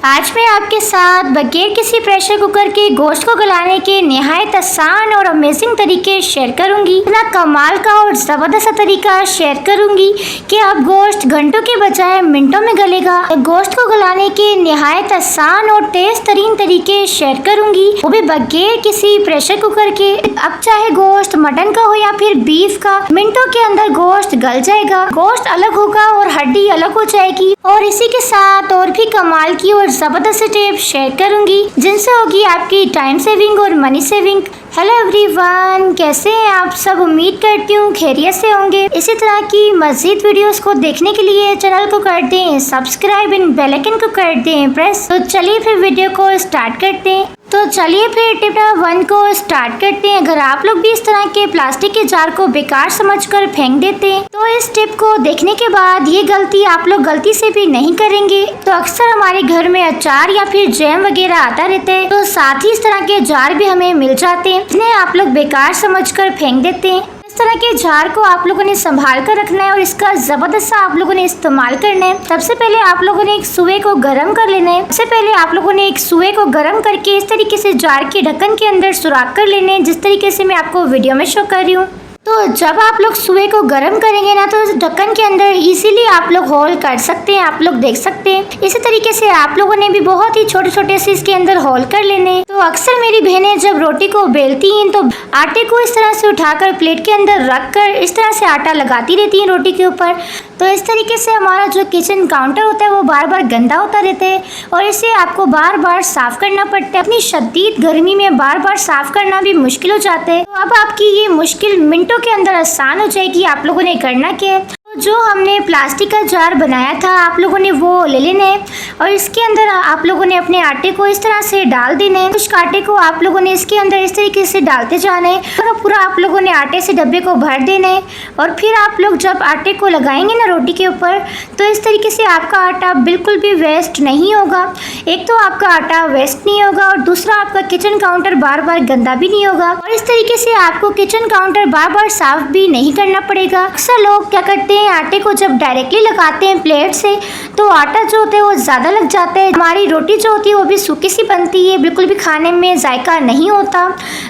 आज मैं आपके साथ बगैर किसी प्रेशर कुकर के गोश्त को गलाने के निहायत आसान और अमेजिंग तरीके शेयर करूंगी। इतना कमाल का और ज़बरदस्त तरीका शेयर करूंगी कि आप गोश्त घंटों के बजाय मिनटों में गलेगा। गोश्त को गलाने के निहायत आसान और तेज तरीन तरीके शेयर करूंगी, वो भी बगैर किसी प्रेशर कुकर के। अब चाहे गोश्त मटन का हो या फिर बीफ का, मिनटों के अंदर गोश्त गल जाएगा, गोश्त अलग होगा और हड्डी अलग हो जाएगी। और इसी के साथ और भी कमाल की और जबरदस्त टिप शेयर करूंगी जिनसे होगी आपकी टाइम सेविंग और मनी सेविंग। हेलो एवरीवन, कैसे हैं आप सब? उम्मीद करती हूँ खैरियत से होंगे। इसी तरह की मज़ीद वीडियोस को देखने के लिए चैनल को कर दें सब्सक्राइब एंड बेल आइकन को कर दें प्रेस। तो चलिए फिर वीडियो को स्टार्ट करते हैं। तो चलिए फिर टिप नंबर 1 को स्टार्ट करते हैं। अगर आप लोग भी इस तरह के प्लास्टिक के जार को बेकार समझकर फेंक देते हैं तो इस टिप को देखने के बाद ये गलती आप लोग गलती से भी नहीं करेंगे। तो अक्सर हमारे घर में अचार या फिर जैम वगैरह आता रहता है, तो साथ ही इस तरह के जार भी हमें मिल जाते हैं जिन्हें आप लोग बेकार समझकर फेंक देते हैं। इस तरह के जार को आप लोगों ने संभाल कर रखना है और इसका जबरदस्त आप लोगों ने इस्तेमाल करना है। सबसे पहले आप लोगों ने एक सुए को गर्म कर लेना है। सबसे पहले आप लोगों ने एक सुए को गर्म करके इस तरीके से जार के ढक्कन के अंदर सुराख कर लेने हैं, जिस तरीके से मैं आपको वीडियो में शो कर रही हूँ। तो जब आप लोग सुए को गर्म करेंगे ना, तो ढक्कन के अंदर इजीली आप लोग होल कर सकते हैं, आप लोग देख सकते हैं। इसी तरीके से आप लोगों ने भी बहुत ही छोटे छोटे से इसके अंदर होल कर लेने हैं। तो अक्सर मेरी बहनें जब रोटी को बेलती हैं तो आटे को इस तरह से उठाकर प्लेट के अंदर रख कर इस तरह से आटा लगाती रहती हैं रोटी के ऊपर। तो इस तरीके से हमारा जो किचन काउंटर होता है वो बार बार गंदा होता रहता है और इसे आपको बार बार साफ करना पड़ता है। अपनी शदीद गर्मी में बार बार साफ करना भी मुश्किल हो जाता है। तो अब आपकी ये मुश्किल मिनटों के अंदर आसान हो जाएगी। आप लोगों ने करना क्या है, तो जो हमने प्लास्टिक का जार बनाया था आप लोगों ने वो ले लेना है और इसके अंदर आप लोगों ने अपने आटे को इस तरह से डाल देना है। कुछ आटे को आप लोगों ने इसके अंदर इस तरीके से डालते जाना है और पूरा आप लोगों ने आटे से डब्बे को भर देना है। और फिर आप लोग जब आटे को लगाएंगे ना रोटी के ऊपर, तो इस तरीके से आपका आटा बिल्कुल भी वेस्ट नहीं होगा। एक तो आपका आटा वेस्ट नहीं होगा और दूसरा आपका किचन काउंटर बार बार गंदा भी नहीं होगा। और इस तरीके से आपको किचन काउंटर बार बार साफ भी नहीं करना पड़ेगा। अक्सर लोग क्या करते हैं, आटे को जब डायरेक्टली लगाते हैं प्लेट से तो आटा जो होता है वो ज़्यादा लग जाता है। हमारी रोटी जो होती है वो भी सूखी सी बनती है, बिल्कुल भी खाने में जायका नहीं होता।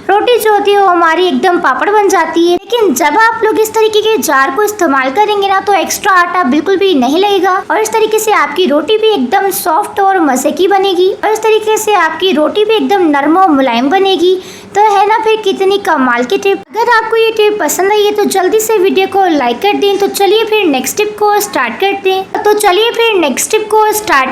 रोटी जो होती है वो हमारी एकदम पापड़ बन जाती है। लेकिन जब आप लोग इस तरीके के जार को इस्तेमाल करेंगे ना, तो एक्स्ट्रा आटा बिल्कुल भी नहीं लगेगा और इस तरीके से आपकी रोटी भी एकदम सॉफ्ट और मज़े की बनेगी और इस तरीके से आपकी रोटी भी एकदम नरम और मुलायम बनेगी। तो है ना फिर कितनी कमाल की टिप। अगर आपको ये टिप पसंद आई है तो जल्दी से वीडियो को लाइक कर दें। तो चलिए फिर नेक्स्ट टिप को स्टार्ट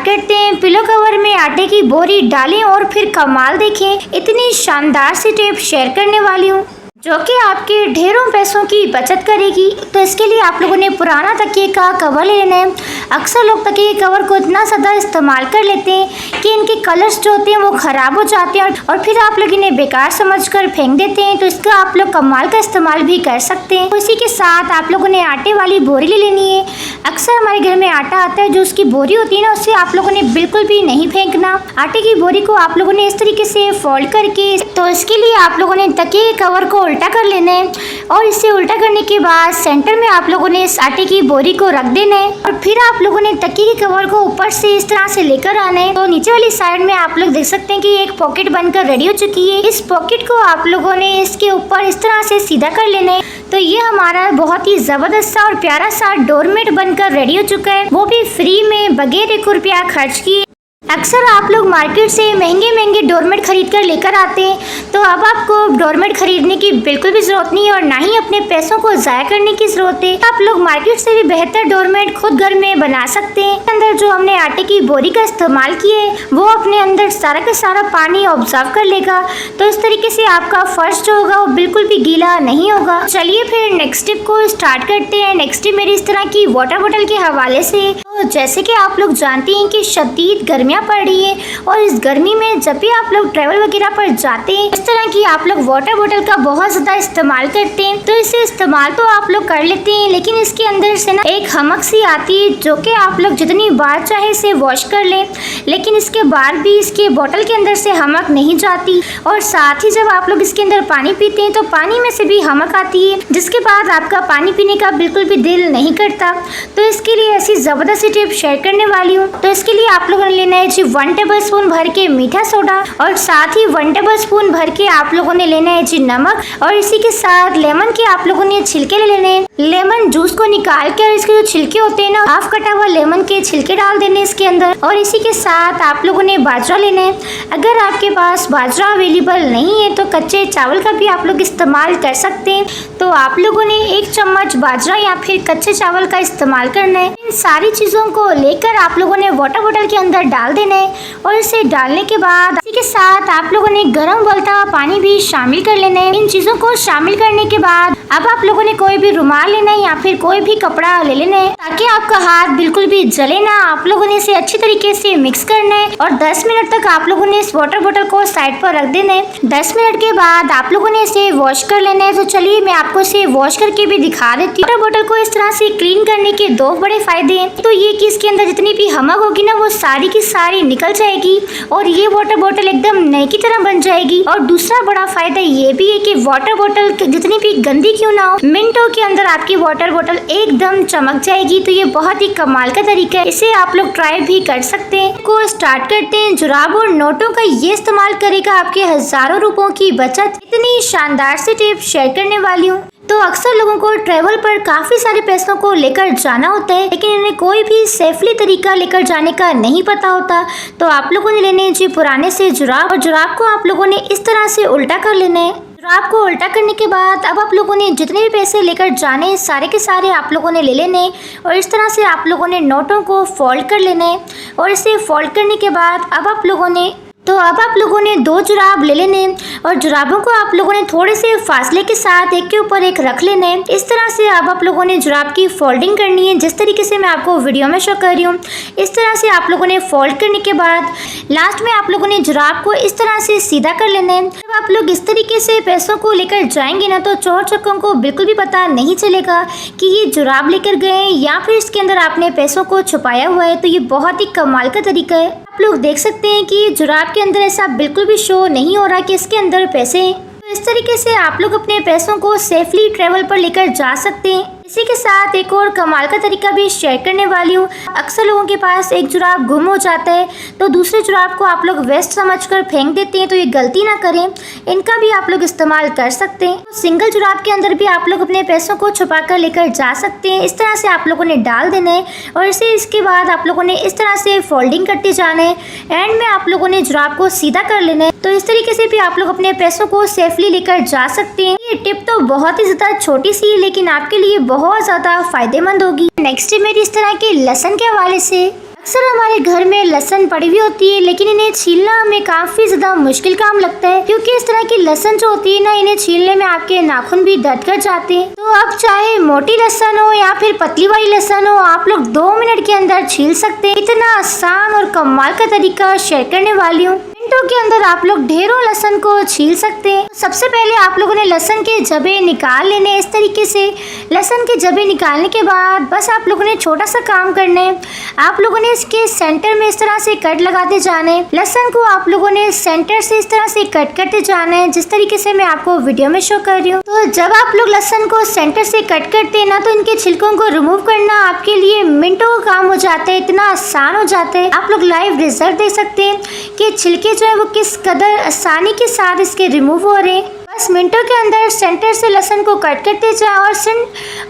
करते हैं। पिलो कवर में आटे की बोरी डालें और फिर कमाल देखें। इतनी शानदार सी टिप शेयर करने वाली हूँ जो कि आपके ढेरों पैसों की बचत करेगी। तो इसके लिए आप लोगों ने पुराना तकिए का कवर ले लेना है। अक्सर लोग तकिए के कवर को इतना ज़्यादा इस्तेमाल कर लेते हैं कि इनके कलर्स जो होते हैं वो ख़राब हो जाते हैं और फिर आप लोग इन्हें बेकार समझकर फेंक देते हैं। तो इसका आप लोग कमाल का इस्तेमाल भी कर सकते हैं। तो इसी के साथ आप लोगों ने आटे वाली बोरी ले लेनी है। अक्सर हमारे घर में आटा आता है, जो उसकी बोरी होती है ना, उससे आप लोगों ने बिल्कुल भी नहीं फेंकना। आटे की बोरी को आप लोगों ने इस तरीके से फोल्ड करके, तो इसके लिए आप लोगों ने तकिए के कवर को उल्टा कर लेना है और इसे उल्टा करने के बाद सेंटर में आप लोगों ने इस आटे की बोरी को रख देना है और फिर आप लोगों ने तकिए के कवर को ऊपर से इस तरह से लेकर आना है। तो नीचे वाली साइड में आप लोग देख सकते हैं कि एक पॉकेट बनकर रेडी हो चुकी है। इस पॉकेट को आप लोगों ने इसके ऊपर इस तरह से सीधा कर लेना है। तो ये हमारा बहुत ही जबरदस्त सा और प्यारा सा डोरमेट बनकर रेडी हो चुका है, वो भी फ्री में बगैर 1 रुपया खर्च किए। अक्सर आप लोग मार्केट से महंगे महंगे डोरमेट खरीद कर लेकर आते हैं, तो अब आपको डोरमेट खरीदने की बिल्कुल भी ज़रूरत नहीं है और ना ही अपने पैसों को ज़ाया करने की ज़रूरत है। आप लोग मार्केट से भी बेहतर डोरमेट खुद घर में बना सकते हैं। अंदर जो हमने आटे की बोरी का इस्तेमाल किया है वो अपने अंदर सारा का सारा पानी ऑब्जर्व कर लेगा। तो इस तरीके से आपका फर्श जो होगा वो बिल्कुल भी गीला नहीं होगा। चलिए फिर नेक्स्ट टिप को स्टार्ट करते हैं। नेक्स्ट टिप मेरी इस तरह की वाटर बोतल के हवाले से। तो जैसे कि आप लोग जानते हैं कि शदीद गर्मियाँ पड़ रही है और इस गर्मी में जब भी आप लोग ट्रैवल वगैरह पर जाते हैं, इस तरह की आप लोग वाटर बोतल का बहुत ज़्यादा इस्तेमाल करते हैं। तो इसे इस्तेमाल तो आप लोग कर लेते हैं, लेकिन इसके अंदर से ना एक हमक सी आती है जो कि आप लोग जितनी बार चाहे इसे वॉश कर लें, लेकिन इसके बाद भी इसके बोतल के अंदर से हमक नहीं जाती। और साथ ही जब आप लोग इसके अंदर पानी पीते हैं तो पानी में से भी हमक आती है, जिसके बाद आपका पानी पीने का बिल्कुल भी दिल नहीं करता। तो इसके लिए ऐसी ज़बरदस्त टिप शेयर करने वाली हूँ। तो इसके लिए आप लोगों ने लेना है है जी 1 टेबल स्पून भर के मीठा सोडा और साथ ही 1 टेबल स्पून भर के आप लोगों ने लेना है जी नमक और इसी के साथ लेमन के आप लोगों ने छिलके ले लेने हैं। लेमन जूस को निकाल कर इसके जो छिलके होते हैं ना, हाफ कटा हुआ लेमन के छिलके डाल देने इसके अंदर। और इसी के साथ आप लोगों ने बाजरा लेना है। अगर आपके पास बाजरा अवेलेबल नहीं है तो कच्चे चावल का भी आप लोग इस्तेमाल कर सकते हैं। तो आप लोगों ने 1 चम्मच बाजरा या फिर कच्चे चावल का इस्तेमाल करना है। इन सारी चीज़ों को लेकर आप लोगों ने वाटर बॉटल के अंदर डाल देना है और इसे डालने के बाद इसी के साथ आप लोगों ने गर्म उबलता हुआ पानी भी शामिल कर लेना है। इन चीज़ों को शामिल करने के बाद अब आप लोगों ने कोई भी रुमाल लेना है या फिर कोई भी कपड़ा ले लेना है ताकि आपका हाथ बिल्कुल भी जले ना। आप लोगों ने इसे अच्छी तरीके से मिक्स करना है और 10 मिनट तक आप लोगों ने इस वाटर बॉटल को साइड पर रख देना है। 10 मिनट के बाद आप लोगों ने इसे वॉश कर लेना है। तो चलिए मैं आपको इसे वॉश करके भी दिखा देती हूँ। वाटर बॉटल को इस तरह से क्लीन करने के 2 बड़े फायदे हैं। तो ये कि इसके अंदर जितनी भी हमक होगी ना वो सारी की सारी निकल जाएगी और ये वाटर बॉटल एकदम नए की तरह बन जाएगी। और दूसरा बड़ा फायदा ये भी है कि वाटर बॉटल जितनी भी गंदी क्यों ना हो, मिनटों के अंदर आपकी वाटर बॉटल एकदम चमक जाएगी। तो ये बहुत ही कमाल का तरीका है, इसे आप लोग ट्राई भी कर सकते हैं। को स्टार्ट करते हैं। जुराब और नोटों का ये इस्तेमाल करेगा आपके हजारों रुपयों की बचत। इतनी शानदार सी टिप शेयर करने वाली हूँ। तो अक्सर लोगों को ट्रेवल पर काफी सारे पैसों को लेकर जाना होता है लेकिन इन्हें कोई भी सेफली तरीका लेकर जाने का नहीं पता होता। तो आप लोगों ने लेने जी पुराने से जुराब और जुराब को आप लोगों ने इस तरह से उल्टा कर लेना है। जुराब को उल्टा करने के बाद अब आप लोगों ने जितने भी पैसे लेकर जाने सारे के सारे आप लोगों ने ले लेने और इस तरह से आप लोगों ने नोटों को फोल्ड कर लेना है। और इसे फोल्ड करने के बाद अब आप लोगों ने 2 जुराब ले लेने और जुराबों को आप लोगों ने थोड़े से फासले के साथ एक के ऊपर एक रख लेना है। इस तरह से अब आप लोगों ने जुराब की फोल्डिंग करनी है जिस तरीके से मैं आपको वीडियो में शो कर रही हूँ। इस तरह से आप लोगों ने फोल्ड करने के बाद लास्ट में आप लोगों ने जुराब को इस तरह से सीधा कर लेना है। जब आप लोग इस तरीके से पैसों को लेकर जाएंगे ना तो चोर चक्कों को बिल्कुल भी पता नहीं चलेगा कि ये जुराब लेकर गए या फिर इसके अंदर आपने पैसों को छुपाया हुआ है। तो ये बहुत ही कमाल का तरीका है। आप लोग देख सकते हैं कि जुराब के अंदर ऐसा बिल्कुल भी शो नहीं हो रहा कि इसके अंदर पैसे हैं। तो इस तरीके से आप लोग अपने पैसों को सेफली ट्रेवल पर लेकर जा सकते हैं। इसी के साथ एक और कमाल का तरीका भी शेयर करने वाली हूँ। अक्सर लोगों के पास एक जुराब गुम हो जाता है तो दूसरे जुराब को आप लोग वेस्ट समझकर फेंक देते हैं। तो ये गलती ना करें, इनका भी आप लोग इस्तेमाल कर सकते हैं। तो सिंगल जुराब के अंदर भी आप लोग अपने पैसों को छुपा कर लेकर जा सकते हैं। इस तरह से आप लोगों ने डाल देना है और इसके बाद आप लोगों ने इस तरह से फोल्डिंग करते जाना है। एंड में आप लोगों ने जुराब को सीधा कर लेना है। तो इस तरीके से भी आप लोग अपने पैसों को सेफली लेकर जा सकते हैं। ये टिप तो बहुत ही ज्यादा छोटी सी है लेकिन आपके लिए बहुत ज्यादा फायदेमंद होगी। नेक्स्ट टिप मेरी इस तरह के लहसुन के हवाले से। अक्सर हमारे घर में लहसुन पड़ी हुई होती है लेकिन इन्हें छीलना हमें काफी ज्यादा मुश्किल काम लगता है क्योंकि इस तरह की लहसुन जो होती है ना, इन्हें छीलने में आपके नाखून भी दर्द कर जाते हैं। तो अब चाहे मोटी लहसुन हो या फिर पतली वाली लहसुन हो, आप लोग 2 मिनट के अंदर छील सकते हैं। इतना आसान और कमाल का तरीका शेयर करने वाली हूँ। मिनटों के अंदर आप लोग ढेरों लहसुन को छील सकते हैं। सबसे पहले आप लोगों ने लहसुन के जबे निकाल लेने इस तरीके से। लहसुन के जबे निकालने के बाद बस आप लोगों ने छोटा सा काम करना है। आप लोगों ने इसके सेंटर में इस तरह से कट लगाते जाना है। लहसुन को आप लोगों ने सेंटर से इस तरह से कट करते जाना है जिस तरीके से मैं आपको वीडियो में शो कर रही हूँ। तो जब आप लोग लहसुन को सेंटर से कट करते हैं ना तो इनके छिलकों को रिमूव करना आपके लिए मिनटों का काम हो जाता है। इतना आसान हो जाता है। आप लोग लाइव रिजल्ट देख सकते हैं कि छिलके जो है वो किस कदर आसानी के साथ इसके रिमूव हो रहे हैं। बस मिनटों के अंदर सेंटर से लहसुन को कट करते जाए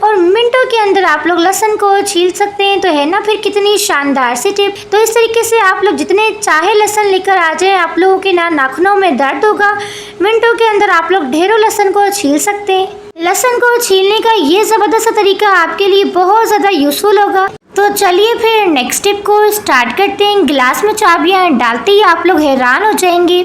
और मिनटों के अंदर आप लोग लहसुन को छील सकते हैं। तो है ना फिर कितनी शानदार सी टिप। तो इस तरीके से आप लोग जितने चाहे लहसुन लेकर आ जाए, आप लोगों के ना नाखूनों में दर्द होगा। मिनटों के अंदर आप लोग ढेरों लहसुन को छील सकते हैं। लहसुन को छीलने का ये जबरदस्त तरीका आपके लिए बहुत ज्यादा यूजफुल होगा। तो चलिए फिर नेक्स्ट टिप को स्टार्ट करते हैं। गिलास में चाबियां डालते ही आप लोग हैरान हो जाएंगे।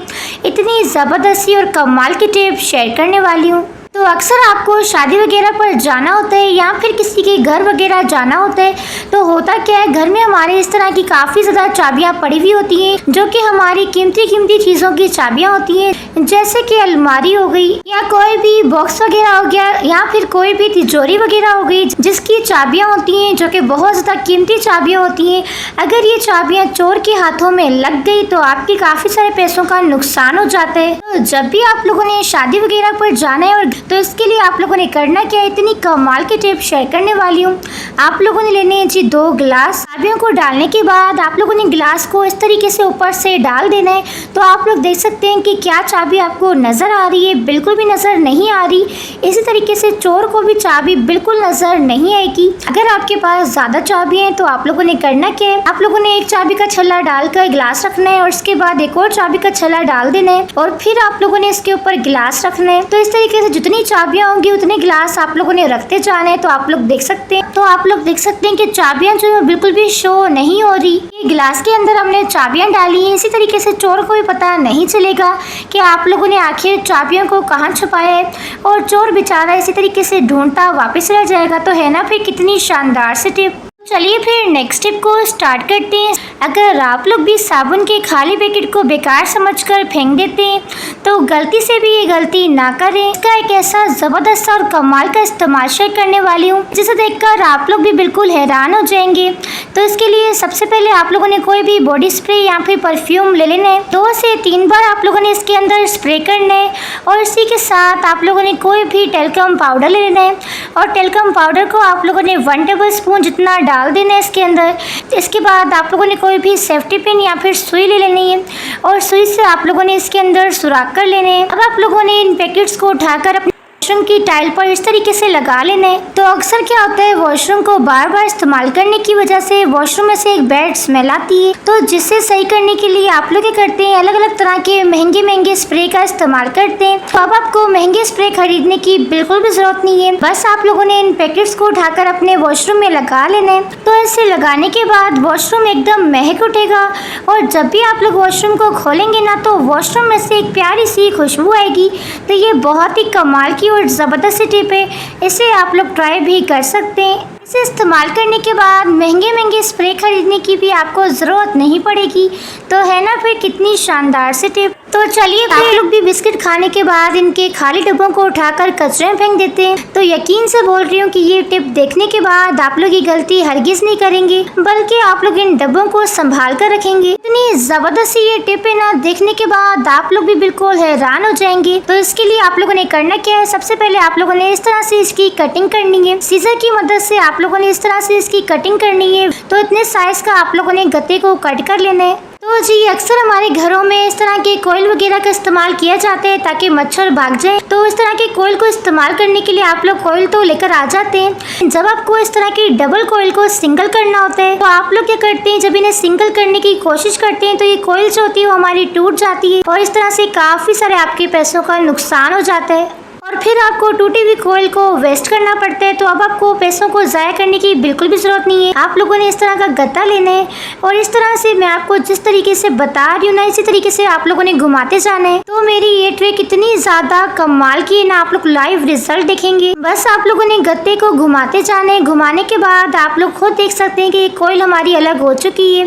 इतनी ज़बरदस्ती और कमाल की टिप शेयर करने वाली हूँ। तो अक्सर आपको शादी वगैरह पर जाना होता है या फिर किसी के घर वगैरह जाना होता है तो होता क्या है, घर में हमारे इस तरह की काफ़ी ज़्यादा चाबियां पड़ी हुई होती हैं जो कि हमारी कीमती चीज़ों की चाबियां होती हैं, जैसे कि अलमारी हो गई या कोई भी बॉक्स वगैरह हो गया या फिर कोई भी तिजोरी वगैरह हो गई जिसकी चाबियां होती हैं जो कि बहुत ज़्यादा कीमती चाबियां होती हैं। अगर ये चाबियां चोर के हाथों में लग गई तो आपके काफ़ी सारे पैसों का नुकसान हो जाता है। तो जब भी आप लोगों ने शादी वगैरह पर जाना है और तो इसके लिए आप लोगों ने करना क्या है, इतनी कमाल की टिप शेयर करने वाली हूँ। आप लोगों ने लेने हैं जी 2 गिलास। चाबियों को डालने के बाद आप लोगों ने गिलास को इस तरीके से ऊपर से डाल देना है। तो आप लोग देख सकते हैं कि क्या चाबी आपको नज़र आ रही है, बिल्कुल भी नज़र नहीं आ रही। इसी तरीके से चोर को भी चाबी बिल्कुल नज़र नहीं आएगी। अगर आपके पास ज़्यादा चाबी हैं तो आप लोगों ने करना क्या है, आप लोगों ने एक चाबी का छल्ला डालकर गिलास रखना है और इसके बाद एक और चाबी का छल्ला डाल देना है और फिर आप लोगों ने इसके ऊपर गिलास रखना है। तो इस तरीके से जितनी चाबियां होंगी उतने गिलास आप लोगों ने रखते जाना है। तो आप लोग देख सकते हैं कि चाबियां जो है बिल्कुल भी शो नहीं हो रही। ये गिलास के अंदर हमने चाबियां डाली हैं। इसी तरीके से चोर को भी पता नहीं चलेगा कि आप लोगों ने आखिर चाबियों को कहाँ छुपाया है और चोर बेचारा इसी तरीके से ढूंढता वापस रह जाएगा। तो है ना फिर कितनी शानदार सी टिप। चलिए फिर नेक्स्ट टिप को स्टार्ट करते हैं। अगर आप लोग भी साबुन के खाली पैकेट को बेकार समझकर फेंक देते हैं तो गलती से भी ये गलती ना करें। इसका एक ऐसा जबरदस्त और कमाल का इस्तेमाल शेयर करने वाली हूँ जिसे देखकर आप लोग भी बिल्कुल हैरान हो जाएंगे। तो इसके लिए सबसे पहले आप लोगों ने कोई भी बॉडी स्प्रे या फिर परफ्यूम ले लेना है। 2 से 3 बार आप लोगों ने इसके अंदर स्प्रे करना है और इसी के साथ आप लोगों ने कोई भी टेल्कम पाउडर ले लेना है और टेल्कम पाउडर को आप लोगों ने 1 टेबल स्पून जितना डाल देना है इसके अंदर। इसके बाद आप लोगों ने कोई भी सेफ्टी पिन या फिर सुई ले लेनी है और सुई से आप लोगों ने इसके अंदर सुराख कर लेने हैं। अब आप लोगों ने इन पैकेट्स को उठाकर अपने वॉशरूम की टाइल पर इस तरीके से लगा लेना है। तो अक्सर क्या होता है, वॉशरूम को बार बार इस्तेमाल करने की वजह से वॉशरूम में से एक बैड स्मेल आती है। तो जिससे सही करने के लिए आप लोग क्या करते हैं, अलग अलग तरह के महंगे स्प्रे का इस्तेमाल करते हैं। तो अब आपको महंगे स्प्रे खरीदने की बिल्कुल भी जरूरत नहीं है। बस आप लोगों ने इन पैकेट्स को उठाकर अपने वॉशरूम में लगा लेना है। तो ऐसे लगाने के बाद वॉशरूम एकदम महक उठेगा और जब भी आप लोग वॉशरूम को खोलेंगे ना तो वॉशरूम में से एक प्यारी सी खुशबू आएगी। तो ये बहुत ही कमाल की और ज़बरदस्त टिप है, इसे आप लोग ट्राई भी कर सकते हैं। इसे इस्तेमाल करने के बाद महंगे स्प्रे खरीदने की भी आपको ज़रूरत नहीं पड़ेगी। तो है ना फिर कितनी शानदार सी टिप। तो चलिए फिर लोग भी बिस्किट खाने के बाद इनके खाली डब्बों को उठाकर कचरे में फेंक देते हैं। तो यकीन से बोल रही हूँ कि ये टिप देखने के बाद आप लोग ये गलती हरगिज नहीं करेंगे, बल्कि आप लोग इन डब्बों को संभाल कर रखेंगे। इतनी जबरदस्त ये टिप है ना, देखने के बाद आप लोग भी बिल्कुल हैरान हो जाएंगे। तो इसके लिए आप लोगों ने करना क्या है, सबसे पहले आप लोगों ने इस तरह से इसकी कटिंग करनी है। सीजर की मदद से आप लोगों ने इस तरह से इसकी कटिंग करनी है। तो इतने साइज का आप लोगों ने गत्ते को कट कर लेना है। तो जी अक्सर हमारे घरों में इस तरह के कोयल वगैरह का इस्तेमाल किया जाता है ताकि मच्छर भाग जाए। तो इस तरह के कोयल को इस्तेमाल करने के लिए आप लोग कोयल तो लेकर आ जाते हैं। जब आपको इस तरह की डबल कोयल को सिंगल करना होता है तो आप लोग क्या करते हैं, जब इन्हें सिंगल करने की कोशिश करते हैं तो ये कोयल जो होती है वो हमारी टूट जाती है और इस तरह से काफी सारे आपके पैसों का नुकसान हो जाता है और फिर आपको टूटी हुई कोयल को वेस्ट करना पड़ता है। तो अब आपको पैसों को ज़ाया करने की बिल्कुल भी ज़रूरत नहीं है। आप लोगों ने इस तरह का गत्ता लेना है और इस तरह से मैं आपको जिस तरीके से बता रही हूँ ना, इसी तरीके से आप लोगों ने घुमाते जाना है। तो मेरी ये ट्रिक इतनी ज़्यादा कमाल की है ना, आप लोग लाइव रिजल्ट देखेंगे। बस आप लोगों ने गत्ते को घुमाते जाना है। घुमाने के बाद आप लोग खुद देख सकते हैं कि कोयल हमारी अलग हो चुकी है,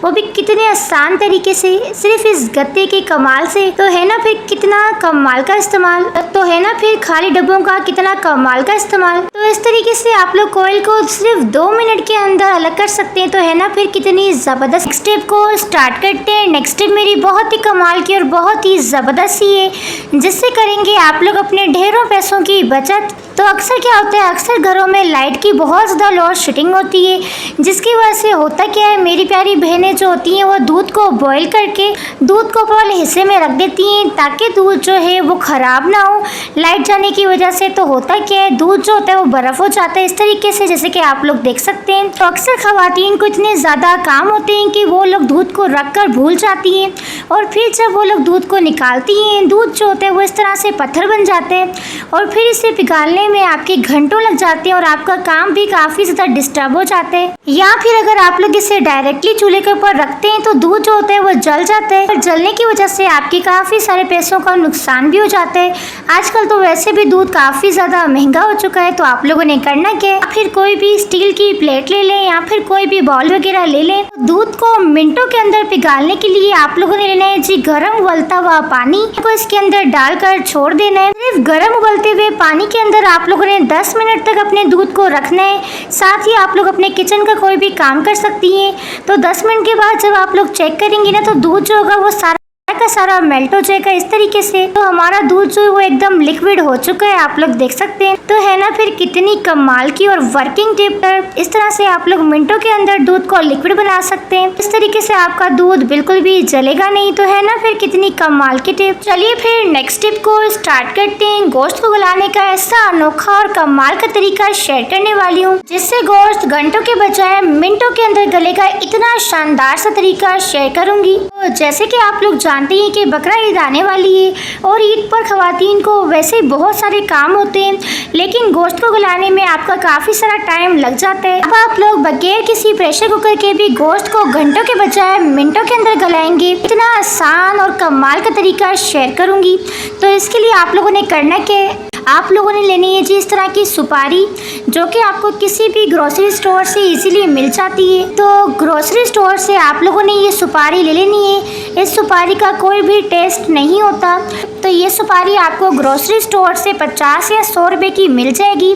वो भी कितने आसान तरीके से, सिर्फ इस गत्ते के कमाल से। तो है ना फिर कितना कमाल का इस्तेमाल। तो है ना फिर खाली डब्बों का कितना कमाल का इस्तेमाल। तो इस तरीके से आप लोग कोयल को सिर्फ 2 मिनट के अंदर अलग कर सकते हैं। तो है ना फिर कितनी जबरदस्त। नेक्स्ट स्टेप को स्टार्ट करते हैं। नेक्स्ट स्टेप मेरी बहुत ही कमाल की और बहुत ही जबरदस्त ही है, जिससे करेंगे आप लोग अपने ढेरों पैसों की बचत। तो अक्सर क्या होता है, अक्सर घरों में लाइट की बहुत ज़्यादा लोड शेडिंग होती है, जिसकी वजह से होता क्या है, मेरी प्यारी बहनें जो होती हैं वो दूध को बॉईल करके दूध को वाले हिस्से में रख देती हैं ताकि दूध जो है वो ख़राब ना हो लाइट जाने की वजह से। तो होता क्या है, दूध जो होता है वो बर्फ़ हो जाता है इस तरीके से, जैसे कि आप लोग देख सकते हैं। तो अक्सर ख़वातीन को इतने ज़्यादा काम होते हैं कि वो लोग दूध को रख कर भूल जाती हैं और फिर जब वो लोग दूध को निकालती हैं, दूध जो होता है वो इस तरह से पत्थर बन जाते हैं और फिर इसे पिघालने में आपके घंटों लग जाते हैं और आपका काम भी काफ़ी ज़्यादा डिस्टर्ब हो जाता है। या फिर अगर आप लोग इसे डायरेक्टली चूल्हे के ऊपर रखते हैं तो दूध जो होता है वो जल जाता है और जलने की वजह से आपके काफ़ी सारे पैसों का नुकसान भी हो जाता है। आजकल तो वैसे भी दूध काफ़ी ज़्यादा महंगा हो चुका है। तो आप लोगों ने करना क्या है, फिर कोई भी स्टील की प्लेट ले लें या फिर कोई भी बॉल वगैरह ले लें। दूध को मिनटों के अंदर पिघालने के लिए आप लोगों ने लेना है जी गर्म उबलता हुआ पानी को इसके अंदर डालकर छोड़ देना है। सिर्फ गर्म उबलते हुए पानी के अंदर आप लोगों ने 10 मिनट तक अपने दूध को रखना है। साथ ही आप लोग अपने किचन का कोई भी काम कर सकती हैं। तो 10 मिनट के बाद जब आप लोग चेक करेंगे ना तो दूध जो होगा वो सारा का सारा मेल्ट हो जाएगा इस तरीके से। तो हमारा दूध जो है वो एकदम लिक्विड हो चुका है, आप लोग देख सकते हैं। तो है ना फिर कितनी कमाल की और वर्किंग टिप है। इस तरह से आप लोग मिनटों के अंदर दूध को लिक्विड बना सकते हैं। इस तरीके से आपका दूध बिल्कुल भी जलेगा नहीं। तो है ना फिर कितनी कमाल की टिप। चलिए फिर नेक्स्ट टिप को स्टार्ट करते हैं। गोश्त को गलाने का ऐसा अनोखा और कमाल का तरीका शेयर करने वाली हूँ जिससे गोश्त घंटों के बजाय मिनटों के अंदर गलेगा। इतना शानदार सा तरीका शेयर करूंगी। तो जैसे कि आप लोग जानते हैं कि बकरा ईद आने वाली है और ईद पर खवातीन को वैसे ही बहुत सारे काम होते हैं, लेकिन गोश्त को गलाने में आपका काफी सारा टाइम लग जाता है। अब आप लोग बगैर किसी प्रेशर कुकर के भी गोश्त को घंटों के बजाय मिनटों के अंदर गलाएंगे। इतना आसान और कमाल का तरीका शेयर करूंगी। तो इसके लिए आप लोगों ने करना क्या है, आप लोगों ने लेनी है जी इस तरह की सुपारी, जो कि आपको किसी भी ग्रोसरी स्टोर से इजीली मिल जाती है। तो ग्रोसरी स्टोर से आप लोगों ने ये सुपारी ले लेनी है। इस सुपारी का कोई भी टेस्ट नहीं होता। तो ये सुपारी आपको ग्रोसरी स्टोर से 50 या 100 रुपए की मिल जाएगी।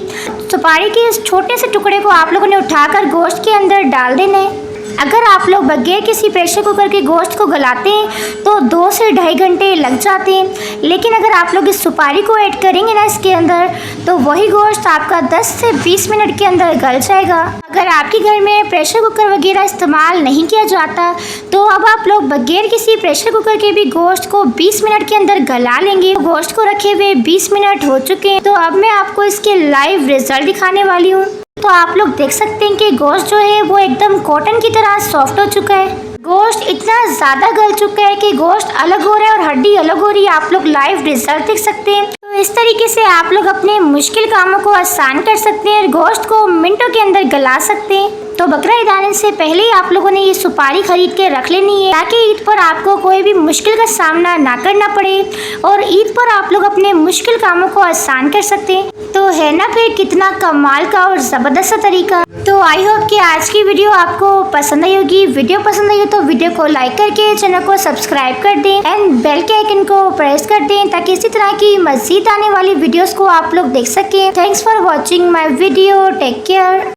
सुपारी के इस छोटे से टुकड़े को आप लोगों ने उठाकर गोश्त के अंदर डाल देना है। अगर आप लोग बगैर किसी प्रेशर कुकर के गोश्त को गलाते हैं तो 2 से 2.5 घंटे लग जाते हैं, लेकिन अगर आप लोग इस सुपारी को ऐड करेंगे ना इसके अंदर, तो वही गोश्त आपका 10 से 20 मिनट के अंदर गल जाएगा। अगर आपके घर में प्रेशर कुकर वगैरह इस्तेमाल नहीं किया जाता तो अब आप लोग बगैर किसी प्रेशर कुकर के भी गोश्त को 20 मिनट के अंदर गला लेंगे। गोश्त को रखे हुए 20 मिनट हो चुके हैं। तो अब मैं आपको इसके लाइव रिजल्ट दिखाने वाली हूँ। तो आप लोग देख सकते हैं कि गोश्त जो है वो एकदम कॉटन की तरह सॉफ्ट हो चुका है। गोश्त इतना ज़्यादा गल चुका है कि गोश्त अलग हो रहा है और हड्डी अलग हो रही है। आप लोग लाइव रिजल्ट देख सकते हैं। तो इस तरीके से आप लोग अपने मुश्किल कामों को आसान कर सकते हैं और गोश्त को मिनटों के अंदर गला सकते हैं। तो बकरा ईद आने से पहले ही आप लोगों ने ये सुपारी खरीद के रख लेनी है, ताकि ईद पर आपको कोई भी मुश्किल का सामना ना करना पड़े और ईद पर आप लोग अपने मुश्किल कामों को आसान कर सकते हैं। तो है ना फिर कितना कमाल का और ज़बरदस्त तरीका। तो आई होप कि आज की वीडियो आपको पसंद आई होगी। वीडियो पसंद आई हो तो वीडियो को लाइक करके चैनल को सब्सक्राइब कर दें एंड बेल के आइकन को प्रेस कर दें, ताकि इसी तरह की मज़ीद आने वाली वीडियोस को आप लोग देख सकें। Thanks for watching my video. Take care.